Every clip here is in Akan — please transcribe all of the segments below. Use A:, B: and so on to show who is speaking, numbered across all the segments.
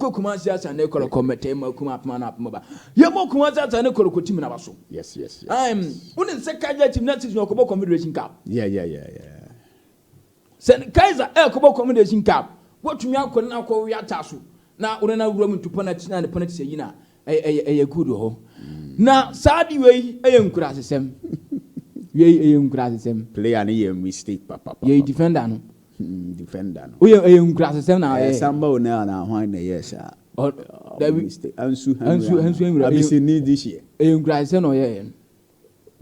A: Yenko Kumasias and Nicolo Cometema Kumapman Moba. Yamo Kumasias and Nicolo Cotimina Basso.
B: Yes.
A: Wouldn't say Kaizer team not your Kobo Combination Cup.
B: Yeah.
A: Send Kaizer Kobo Combination Cup. What to me could now call Yatasu. Now, when I room to Ponachina and Ponachina, a good ho. Now, Sadi way, a young crassim. Ye, a young crassim.
B: Play an ear mistake, Papa.
A: Ye defender.
B: Defender.
A: We are a young crassim now.
B: Sambo now, when the yes, mistake.
A: Answer
B: need this year.
A: A young crassim or ye.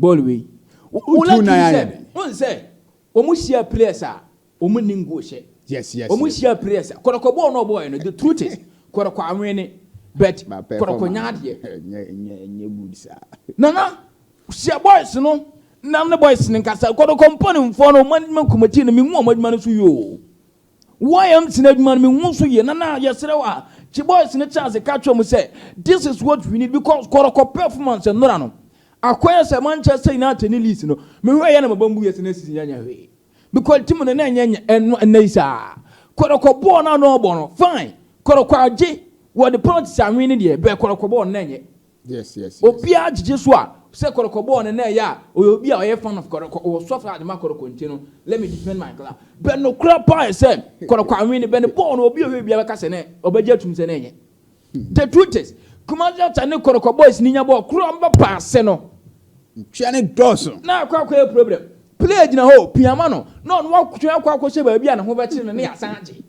A: Bolway. One say, Omusia players are Omuningo.
B: Yes.
A: Omusia players. Kotoko no boy. The truth is, Kotoko winning. Bet Kotoko nyadie. Nana, see boys no. None the boys in Casa Kotoko component for no management committee and me more money to you. Why am Sined man me once a year? Nana, yes, she boys in a chance a catch on say, this is what we need because Kotoko performance and no. Acquires a Manchester United in Listen. Me why am a bamboo yes in a because Timon and Nasa Kotoko born no bono. Fine. Kotoko J. What the politics are winning here, but Kotoko born name.
B: Yes.
A: Opia Jesua, say Kotoko born and ya, or you'll be a fan of Kotoko or suffer the Macro continue. Let me defend my club. But no crap pie said Kotoko winning, but the born will be a cassene, or Bejetum Sene. The truth is, Commander and Kotoko boys, Nina Bo, Crumba Passeno.
B: Janet Dawson.
A: Now, quite problem. Play in a hole, Piamano, not walk to a quack baby and who bet in near Sanji.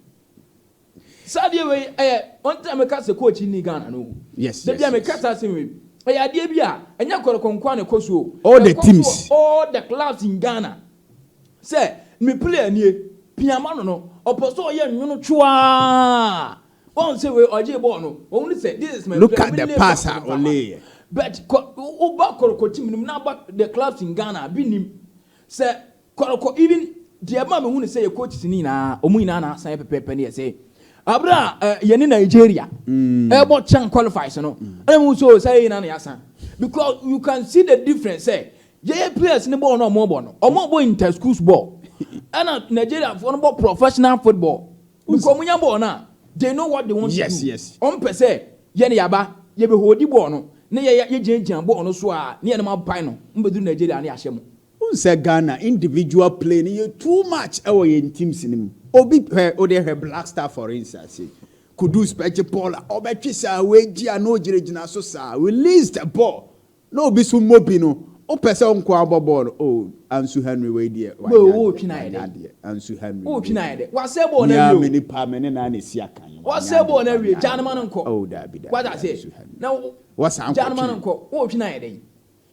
A: Sadia way, one time I cast a coach in Ghana. No,
B: yes,
A: the Jamaica cast him. I idea, and you got a conquan Kosu.
B: All the teams,
A: all the clubs in Ghana. Say, me play near Piamano, or Posto Yan Chua. One say, or J. Bono, only say, this is my
B: look at the passer only.
A: But Kotoko team, now back the clubs in Ghana, been him. Say, Kotoko, even the mamma who say a coach is in Omina, say Pepe, say, Abra, Yen in Nigeria, Airport Chan qualifies, no. And also say in Aniasa. Because you can see the difference, say, players in the ball no more bono, or more inter schools ball. And Nigeria for professional football. Because when you're born now, they know what they want to do.
B: Yes.
A: On per se, Yenny Yaba, Yebe Hodi Bono, Neya Yajan Bono Swa, near the Mount Pino, Mbedu Nigeria and Yashemo.
B: Say Ghana individual playing you too much away in teams in him. Obi her Black Star for instance. Could do special ball or betisa wager no jirigina so sa release the ball. No be so mobino. O person kwa ball. Oh, Ansu Henry way dear.
A: Oh, Pinaide.
B: Ansu Henry.
A: Oh, Pinaide. What's a ball na
B: many permanent and is yakan.
A: What's a ball na real Janman uncle?
B: Oh, that be that.
A: What I say? Now
B: what's
A: Janman uncle? Oh, Pinaide.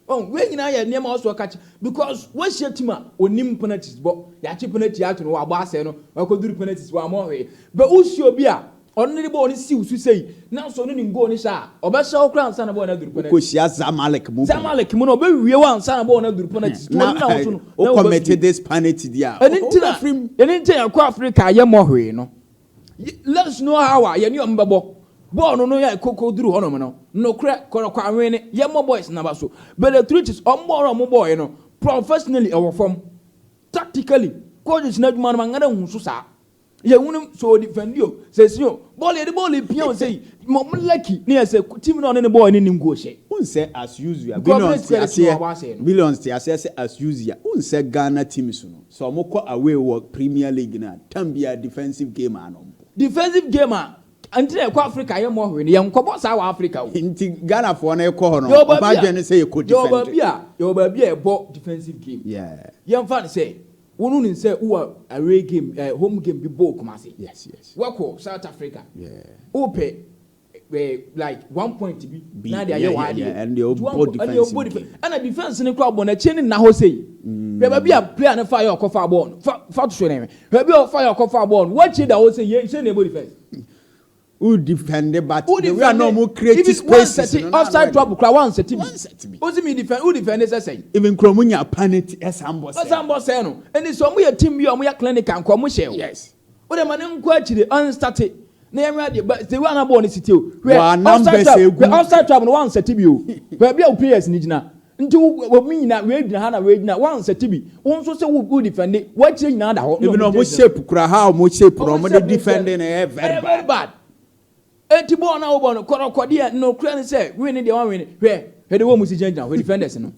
A: Oh, when you are near also catch because what's your team or nim penalties, but Yachi penalty out in Wabaseno, or could do penalties one more way. But who's your beer? Only born is you say, now so no go on sha, or best show crown son of one of the penalties. Zamalek, Mono, we want son of one of the penalties. Now,
B: committed this penalty, dear.
A: And into Africa, Yamohe, no. Let us know how I am your bubble. Born no ya Koko Drew Honomano, no crack, Korokawene, Yamo boys Nabaso. But the truth is, on more boy, no, professionally or from tactically, coaches not man Susa. Ya wouldn't so defend you, says you, Bolly the Bolly Pion say, Mom lucky, near say, team on any boy in Ngoshe.
B: Who say as usual, billions as usual, who say Ghana team soon. So Moko away work Premier League now, Tambia defensive gamer.
A: Defensive gamer. Until Africa, you're more when young Cobos Africa.
B: In Ghana for an corner, your say you could
A: your baby a ball defensive game.
B: Yeah.
A: Young fan say, one say, who are away game, home game be ball, Kumasi.
B: Yes.
A: Wako, South Africa.
B: Yeah.
A: Ope, like 1 point to be.
B: And the body
A: and a defense in the club on a chain in Nahose. Maybe a player and a fire or coffee born. Fat name. Maybe a fire or coffee born. What you say, yes, anybody defense.
B: Who defended, but we are no more creative spaces.
A: Outside trouble, one set me. What's me defend? Who defenders? I say.
B: Even Cromunia panic as ambos.
A: And it's only a team you are clinic and commercial.
B: Yes.
A: But I'm an unquestioned unstarted. But the one born is still. Outside trouble, one set you. Where be players, Nijina. Into me not read Hannah read now one set to be. Also, so who defend it? What's in another?
B: Even on what shape, how much shape, defending very bad.
A: enti ball na wo ball no Kotoko dia no kura ni say win the one win hwe the one musi change we defenders no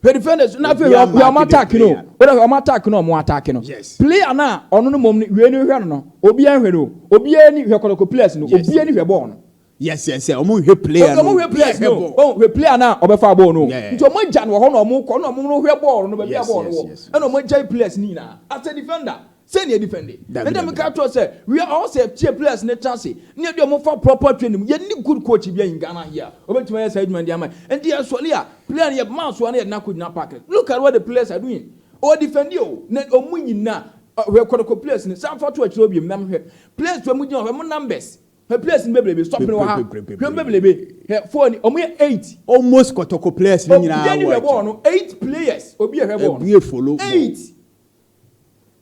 A: we defenders na fe we am attack no we am attack no mo attack no player na ono no mom we ni hwe no obi an hwe no obi ani hwe Kotoko players no obi ani hwe ball no
B: yes omo hwe player no
A: omo hwe players no hwe player na obefa ball no nti omo gya no ho no omo ko no omo no hwe ball no ba bia ball no wo and omo gya players ni na as a defender send you defend it and then we can to say we are all say players in the chance near the for proper training you need good coach be in Ghana here obetima yes adman dey am and dey actually player here mouse one na could na pack look at what the players are doing or defend you na omu nyina we Kotoko players ni some for to actually be nam here players to omu nyina we numbers her players in bebelebe stop no ha bebelebe for omu 8
B: almost Kotoko players ni nyina
A: 8 players obi e ball
B: we follow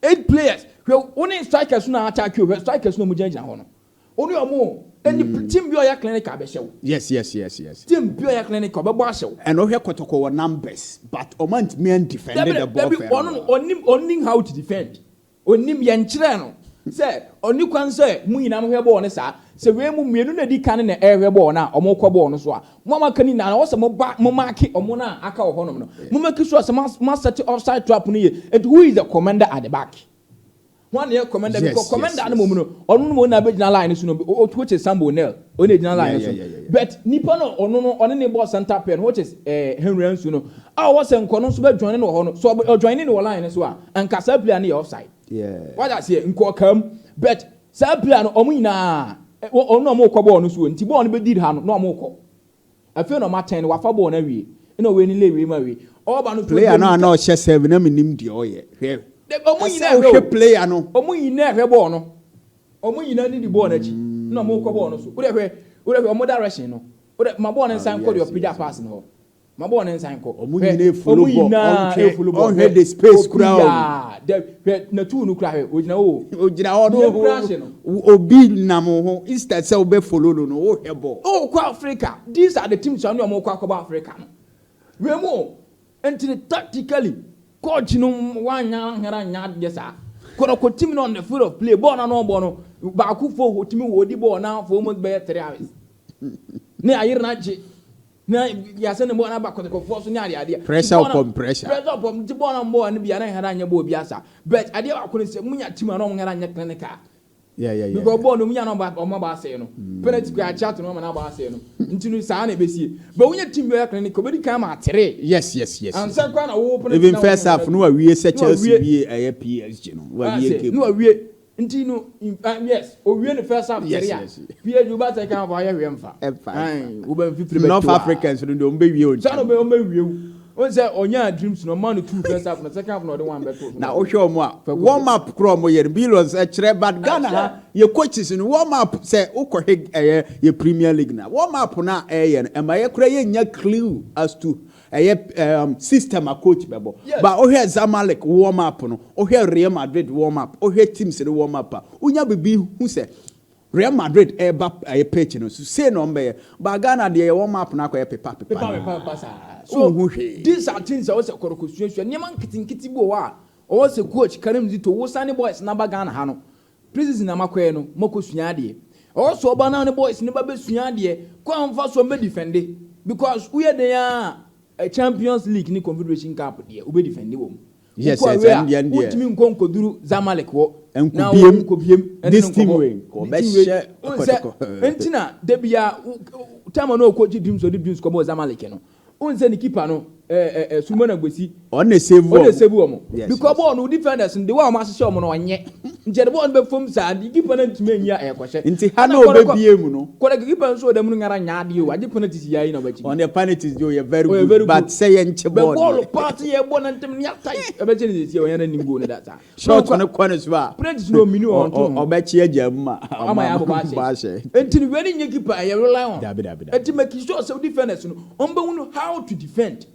A: 8 players only strikers na attack you strikers no mujanjina ho no only omo any team bi oya clinic abehyew
B: yes
A: team bi oya clinic obebo ahyew
B: and ohwe Kotoko were numbers but omant men defended the ball
A: onim how to defend onim ye nkyere no say oni kwan say mu nyina mo hwe ball ne sa se we mu mienu na di kan na ehwe ball na omo kɔ ball no so a mo makani na wo se mo mark omo na aka wo honom no mo make sure se ma set offside trap no ye and who is the commander at the back one year commander because commander no mo no onu mo na be gina line so no which is Sambo Nel oni gina line so but nipa no onu no oni ne ball center pair which is Henry Ansu no a wo se nko no so be join no ho no so join no line so a anka sa player no offside what I say nko kam but sa player no omo nyina onu omo kɔ ball no so nti ball no be did ha no omo kɔ afei no ma 10 wa fa ball na wie ina we ni lewe ma wie all ba no
B: player no na o hye 7 na minim de oye hwe
A: omo nyina hwe
B: player no
A: omo nyina hwe ball no omo nyina ni di ball na chi na omo kɔ ball no so wo de hwe omo direction no wo de ma ball no nsan kɔ de opija pass no ma ball no nsan kɔ
B: omo nyina follow ball on head the space crowd
A: de hwe na tu no kra hwe ogina wo
B: no obi nam ho instead say we follow no wo hwe ball
A: kɔ Africa these are the teams who omo kɔ akɔba Africa no we mo until tactically coach no wanya ngara nya de sa Kotoko team no on the field of play ball na no ball no ba ku fo team wo di ball na for almost be 3 hours ne ayir na je na ya se ne ball na ba Kotoko for so nya ade
B: pressure upon pressure
A: di ball na ball na bia na ngara nya ball bia sa but ade ba ko ne se munya team na no ngara nya clinical because ball no munya no ba o ma ba say no penalty kwa chat no ma na ba say no ntinu sa na besie but munya team bi clinical be di kan ma tere
B: yes
A: and say kwa na wo
B: penalty even first half no awie se Chelsea bi PSG no awie ke
A: no awie ntinu yes o wie no first half tere ya PSG ba say kan fa ya hwe mfa wo ba mfifire be
B: North Africans no do mbe wie o
A: sa no be o mbe wie o say onya dreams no man two first half no second half no de one beto
B: na o hwe omo a warm up kro omo yer billions e kire but Ghana ha ye coaches no warm up say ukohe ye Premier League na warm up na ye no ema ye kura ye nya clue as to system a coach bebo but o hwe Zamalek warm up no o hwe Real Madrid warm up o hwe teams the warm up unya bibi hu say Real Madrid eba pitch no so say no mbe but Ghana de warm up na kwa pepa
A: so these are things I was Kotoko situation nyama nkitinkiti bo wa o se coach Karim Zito wo sane boys na ba Ghana ha no preseason na makwe no moko sua ade o so oba na ne boys ne ba be sua ade kwa mfa so me defend because we dey a Champions League ni Confederation Cup dey we defend wo
B: yes and
A: ultimi nkonkoduru Zamalek wo
B: na wo this team way ko be share Kotoko
A: entina de bia time no coach dreams so dreams ko bo Zamalek no unse ni keeper no Sumana Gwesi
B: on the save
A: omo because ball no defenders the way am asese omo no onye nje the ball be fom sa the keeper na ntime anya ekwohye
B: nti ha na obebie mu no
A: ko the keeper so dem no ngara nyaade o age penalties yayi na bachi
B: on the penalties do you very good but say ye nche
A: ball part ye ball na ntem nya tai ebeche ni sie onya na nim go ne that
B: shot on the corner so ba
A: penalties no minu on to
B: obechi agya ma
A: ama ya bo she enti ni we ni keeper ye rely on enti make sure say defenders no ombe unu how to defend,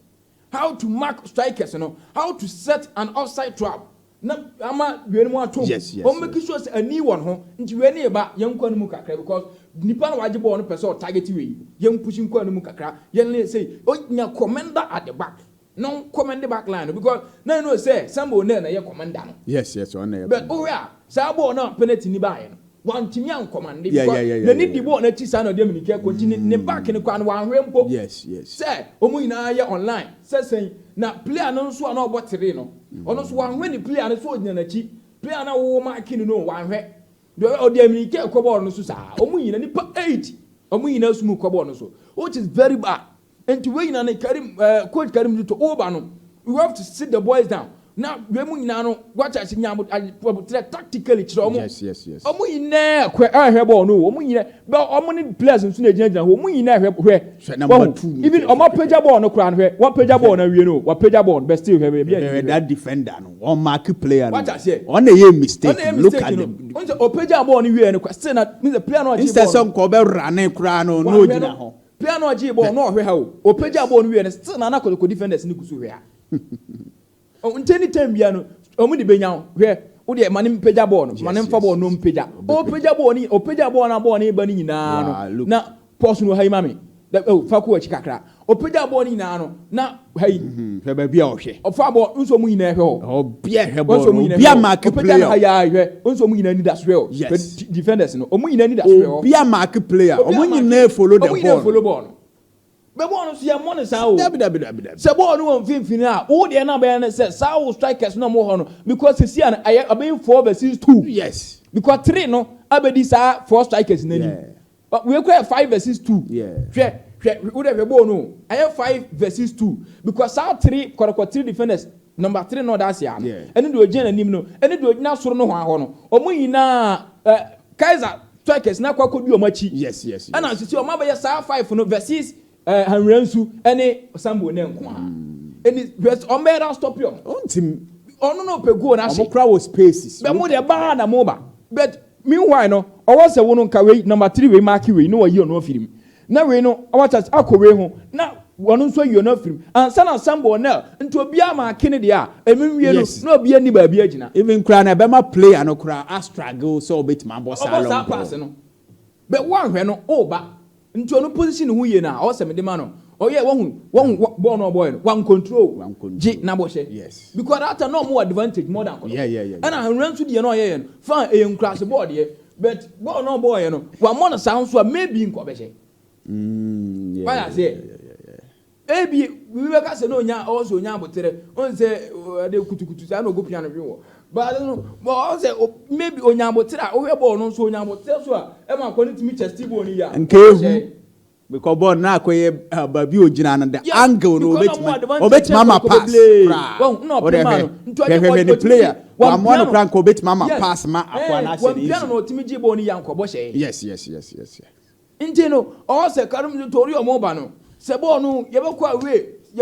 A: how to mark strikers, how to set an offside trap. Na ama we no atom. O make sure say ani won ho nti we ne ba yen kwa no mu kakra because nipa na waje ball no person target we yen pushing kwa no mu kakra yen say o nya commander at the back. No command the back line because na say Sambo na ye commander no.
B: Yes on there.
A: But oh yeah, sa ball na penalty ni ba ye no. one timian command.
B: The
A: need the one that is an Dominic continue ne back in the crown one rainbow.
B: Yes.
A: Say, Omuina online. Say, now play an so no what terreno. Almost one when you play and so in a cheap. Play an old marking no one way. The Dominic Cobor no Susa. Omuina nipa 8. Omuina smooth Cobor so. Which is very bad. And to win and a Karim, Coach Karim to Obano. We have to sit the boys down. Now, Remunano, what I see tactically.
B: Yes.
A: Omuina, where I have all no, Omuina, but Omani players in Sunajan, Omuina, where even Oma Pejabon, no crown, where what Pejabon, you know, what Pejabon, but still have
B: that defender, one market player.
A: What I say,
B: on the year mistake, look at them.
A: On the Pejabon, you and a question that means the player,
B: instead some Cobel running crown or no.
A: Piano Jibo, no, how, Pejabon, we and still an accord defenders in Kusuria. Any time, Piano, Omuni Benyan, where would the Manim Pejabon, Manem Fabo, no Peja, or Pejaboni, or Pejabona Boni Banina, now, Posno Hay Mammy, that Faku Chikakra, or Pejaboni Nano, now, hey,
B: Bioshe,
A: or Fabo, Unsomina, or
B: Bia market player,
A: Unsomina, that's real, yes, defenders, no, Omina, that's real,
B: Bia market player, Omuni never follow the ball.
A: But one see a money sound. Sabon won't fin out. All the other says, Sao strikers no more because you see, I have been 4 versus 2.
B: Yes,
A: because 3 no, Abedis are 4 strikers in any. But we have 5 versus 2. Yeah, would have a bono. I have 5 versus 2 because our 3 3 defenders. Number 3 no that's ya. And then do a gen and no, and then do now so no one. Omuina Kaizer strikers now could be a match.
B: Yes.
A: And I see your mother 5 no versus. Hanrensu any sambo name any rest on made stop you on team no pego na she
B: crowd spaces
A: but mo de ba na mo ba but meanwhile no o was a wonu ka we number 3 we mark we no yi no film na we no o wat akowe ho na wonu so yi no film and sana sambo na nto obia ma kene de a emenwie no na obia ni ba bia gina
B: even crowd na be ma player no crowd a struggle so bit man boss along
A: pass no but one hwe no o ba nti onu position hu ye na o se me de ma no o ye won ball no boy no one control ji na bo she
B: yes
A: because that no more advantage more than
B: yeah
A: and I run to the no ye no fan e crash board ye but ball no boy no one more sound so maybe nko be she why I say ebi we be ka se no nya also nya botere on say de kutukutu say no go piano bi wo but no but say maybe onya botere o we ball no so onya botere so e ma ko nitimi chest ball ni ya
B: nke because ball na akoye babi ogina na the angle no obet mama pass
A: no
B: player one one crank obet mama pass ma akwa na
A: say piano no timi ji ball ni ya nko bo she
B: yes
A: nti no o say karum tori o mo ba no se ball no ye be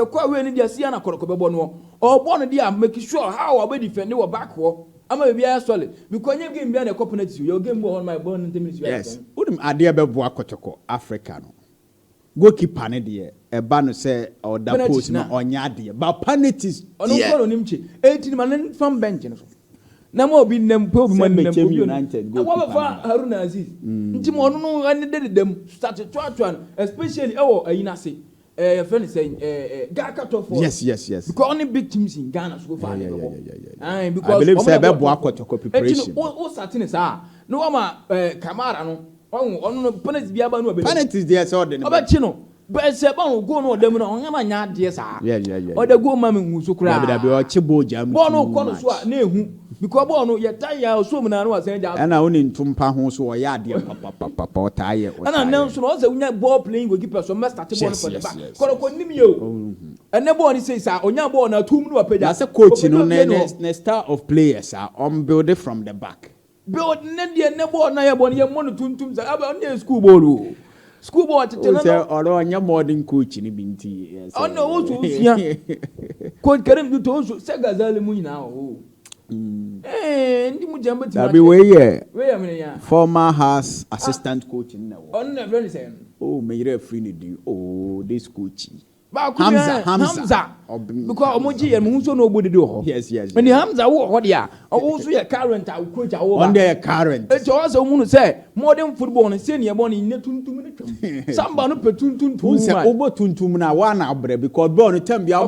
A: kwa we ni dia sia na koroko be ball no o ball no dia make sure how we defend we back ho ama be ya solid because nye game be na opponent you game ball on my ball 90 minutes
B: yes udum ade be bo Kotoko Africa no goalkeeper ne de e ba no say or da post no onya de ba penalties
A: ono ko nim chi 18 man from bench no na mo bi nem po bi man nem po
B: United
A: goalkeeper wa fa Haruna Aziz nti mo no ane de dem start to especially ayina say your friend is saying Gakato for
B: yes
A: because only big teams in Ghana so far
B: because I believe say be bo Kotoko preparation
A: o certain say no ama Kamara no no penalties bia ba no be
B: penalties there so de
A: obachi no but say ba no go no dem no on ma nya de sa o de go ma me hu so kura
B: be o chi bo jam
A: bo no ko no so a na ehu because bo no ye tie ya so mu na no asan ja
B: na oni ntumpa ho so o ya de papa o tie
A: na na so no say unya ball playing goalkeeper so must start ball for the back ko nim ye o ene ball ni say sa onya ball na tum no apeja
B: say coach no na star of players are on build from the back
A: build ne ball na ye ball ye mo no tuntum sa aba on school ball o school ball tete no
B: say oro onya modern coach ni binti
A: yes oh no wo so sia coach Karim du to so se gazali mu nyina o ndi mu jamba ti
B: ma we
A: me ya
B: former house assistant coach ni na wo
A: on na very say
B: oh me yere free ni di oh this coach
A: Hamza. Because Omoji and Muso nobody do.
B: Yes.
A: When the Hamza what ya also a current coach
B: on their current.
A: It's also want to say modern football and senior money in 2 minutes. Somebody put
B: Who said over Tuntumna one abre because born Tambia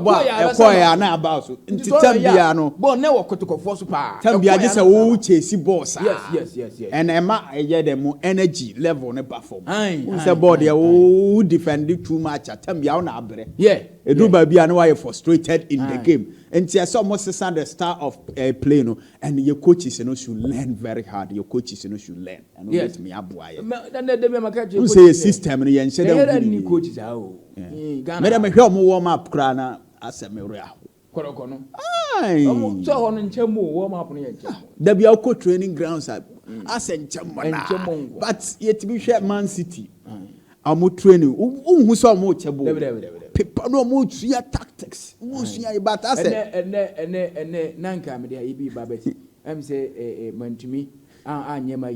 B: acquire now about into Tambiano.
A: Born never Kotoko for super.
B: Tambia just a woo chasey boss.
A: Yes.
B: And Emma, I get them energy level on a perform. Who's a body who defended too much at Tambiana abre.
A: Yeah.
B: A do baby and why frustrated in the game. And it's almost the start of play, no, and your coaches should learn very hard. Your coaches should learn. And yes, me up why. Who say a system and say
A: any coaches out.
B: Madam, help me warm up, Crana, as a mirror.
A: Korokono. Aye. So on in Chemo warm up near.
B: There be our training grounds at as and Chamona. But yet to be shared Man City. I'm training. Who saw more chabo? People no more tactics. But I said,
A: and Nanka, me there, be Babette. I'm say, man to me, I never